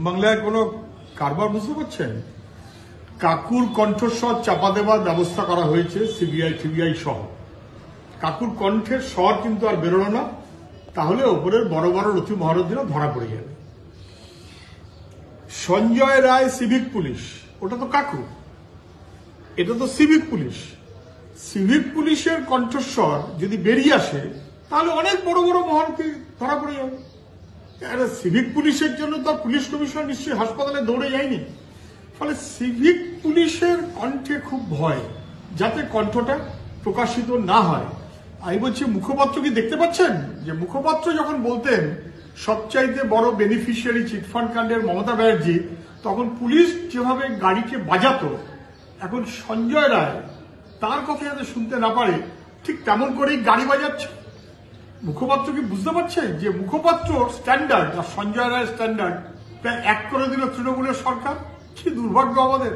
বাংলায় কোনো কারবার বুঝতে পারছেন? কাকুর কণ্ঠস্বর চাপা দেওয়ার ব্যবস্থা করা হয়েছে সিবিআই সহ। কাকুর কণ্ঠের স্বর কিন্তু আর বেরোলো না, তাহলে ওপরের বড় বড় রথী মহারথীরা ধরা পড়ে যাবে। সঞ্জয় রায় সিভিক পুলিশ, ওটা তো কাকু, এটা তো সিভিক পুলিশ। সিভিক পুলিশের কণ্ঠস্বর যদি বেরিয়ে আসে তাহলে অনেক বড় বড় মহারথী ধরা পড়ে যাবে। সিভিক পুলিশের জন্য তো পুলিশ কমিশনার নিশ্চয়ই হাসপাতালে দৌড়ে যায়নি। ফলে সিভিক পুলিশের কণ্ঠে খুব ভয়, যাতে কণ্ঠটা প্রকাশিত না হয়। আমি বলছি, মুখপাত্র কি দেখতে পাচ্ছেন যে মুখপাত্র যখন বলতেন সবচাইতে বড় বেনিফিশিয়ারি চিটফান্ড কাণ্ডের মমতা ব্যানার্জি, তখন পুলিশ যেভাবে গাড়িকে বাজাতো, এখন সঞ্জয় রায় তার কথা যাতে শুনতে না পারে ঠিক তেমন করেই গাড়ি বাজাচ্ছে। মুখপাত্র কি বুঝতে পারছে যে মুখপাত্র স্ট্যান্ডার্ড আর সঞ্জয় রায়ের স্ট্যান্ডার্ড প্রায় এক করে দিল তৃণমূলের সরকার? কি দুর্ভাগ্য আমাদের।